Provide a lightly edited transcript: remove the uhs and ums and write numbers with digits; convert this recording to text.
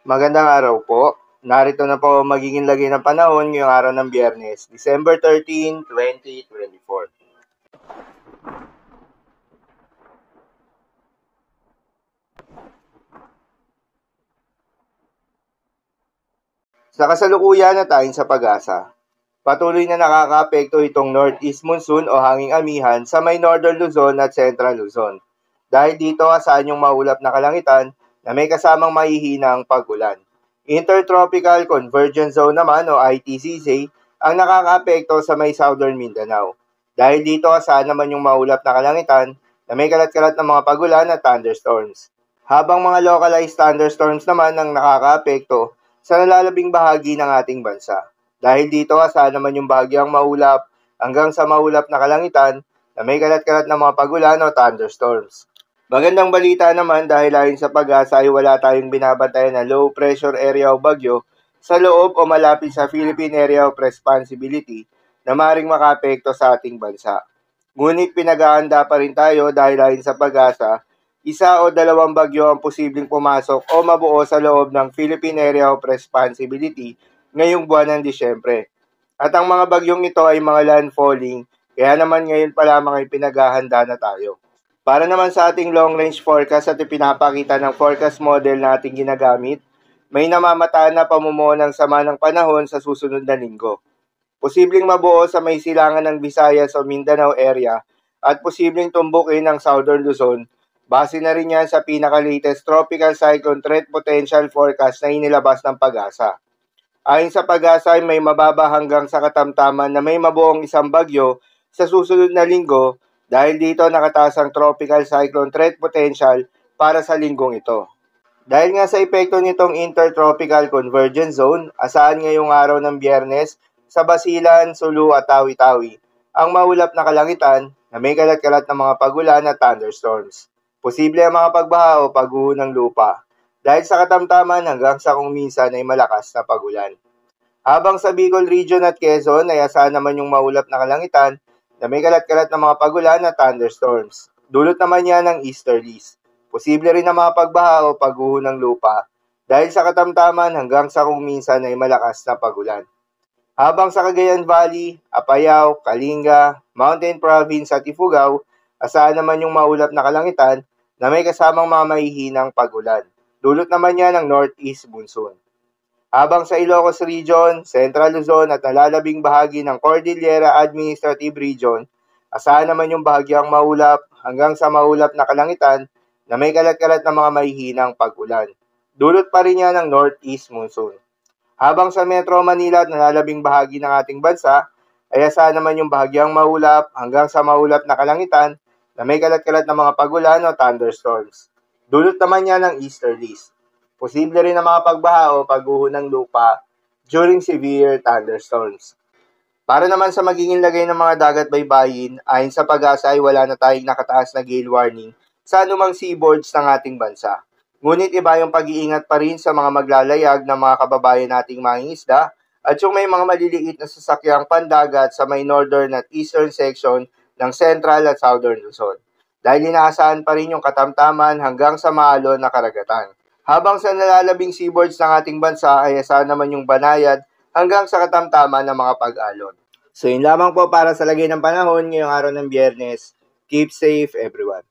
Magandang araw po. Narito na po ang magiging lagay ng panahon ngayong araw ng Biyernes, December 13, 2024. Sa kasalukuyan na tayong sa pag-asa, patuloy na nakakaapekto itong northeast monsoon o hanging amihan sa may northern Luzon at central Luzon. Dahil dito asahan yung maulap na kalangitan na may kasamang mahihinang pag-ulan. Intertropical Convergence Zone naman o ITCZ ang nakakaapekto sa may southern Mindanao. Dahil dito asahan naman yung maulap na kalangitan na may kalat-kalat ng mga pag-ulan at thunderstorms. Habang mga localized thunderstorms naman ang nakakaapekto sa nalalabing bahagi ng ating bansa. Dahil dito asahan naman yung bahagyang maulap hanggang sa maulap na kalangitan na may kalat-kalat ng mga pag-ulan o thunderstorms. Magandang balita naman dahil ayon sa pag-asa ay wala tayong binabantayan na low pressure area o bagyo sa loob o malapit sa Philippine Area of Responsibility na maaaring makaapekto sa ating bansa. Ngunit pinag-aanda pa rin tayo dahil ayon sa pag-asa, isa o dalawang bagyo ang posibleng pumasok o mabuo sa loob ng Philippine Area of Responsibility ngayong buwan ng Disyembre. At ang mga bagyong ito ay mga landfalling, kaya naman ngayon pa lamang ay pinaghahanda na tayo. Para naman sa ating long-range forecast at ipinapakita ng forecast model na ating ginagamit, may namamataan na pamumuo ng sama ng panahon sa susunod na linggo. Posibleng mabuo sa may silangan ng Visayas o Mindanao area at posibleng tumbukin ng Southern Luzon. Base na rin yan sa pinaka-latest Tropical Cyclone Threat Potential Forecast na inilabas ng pag-asa. Ayon sa pag-asa ay may mababa hanggang sa katamtaman na may mabuong isang bagyo sa susunod na linggo dahil dito nakataas ang Tropical Cyclone Threat Potential para sa linggong ito. Dahil nga sa epekto nitong Intertropical Convergence Zone, asahan ngayong araw ng Biyernes sa Basilan, Sulu at Tawi-Tawi ang maulap na kalangitan na may kalat-kalat na mga pag-ulan at thunderstorms. Posible ang mga pagbaha o pagguho ng lupa dahil sa katamtaman hanggang sa kung minsan ay malakas na pag-ulan. Habang sa Bicol Region at Quezon ay asahan naman yung maulap na kalangitan na may kalat-kalat na mga pag-ulan at thunderstorms. Dulot naman yan ng easterlies. Posible rin ang mga pagbaha o pagguho ng lupa dahil sa katamtaman hanggang sa kung minsan ay malakas na pag-ulan. Habang sa Cagayan Valley, Apayao, Kalinga, Mountain Province at Ifugao, asahan naman yung maulap na kalangitan na may kasamang mga mahihinang pag-ulan. Dulot naman yan ng northeast monsoon. Habang sa Ilocos Region, Central Luzon at nalalabing bahagi ng Cordillera Administrative Region, asahan naman yung bahagyang maulap hanggang sa maulap na kalangitan na may kalat-kalat na mga mahihinang pag-ulan. Dulot pa rin yan ng northeast monsoon. Habang sa Metro Manila at nalalabing bahagi ng ating bansa, ay asahan naman yung bahagyang maulap hanggang sa maulap na kalangitan na may kalat-kalat na mga pag-ulan o thunderstorms. Dulot naman yan ng easterlies. Posible rin ang mga pagbaha o pagguho ng lupa during severe thunderstorms. Para naman sa magiging lagay ng mga dagat baybayin, ayon sa pag-asa ay wala na tayong nakataas na gale warning sa anumang seaboards ng ating bansa. Ngunit iba yung pag-iingat pa rin sa mga maglalayag ng mga kababayan nating mangingisda at yung may mga maliliit na sasakyang pandagat sa may northern at eastern section ng Central at Southern Luzon. Dahil inaasahan pa rin yung katamtaman hanggang sa maalon na karagatan. Habang sa nalalabing seaboards ng ating bansa ay asahan naman yung banayad hanggang sa katamtaman ng mga pag-alon. So yun lamang po para sa lagay ng panahon ngayong araw ng Biyernes. Keep safe everyone.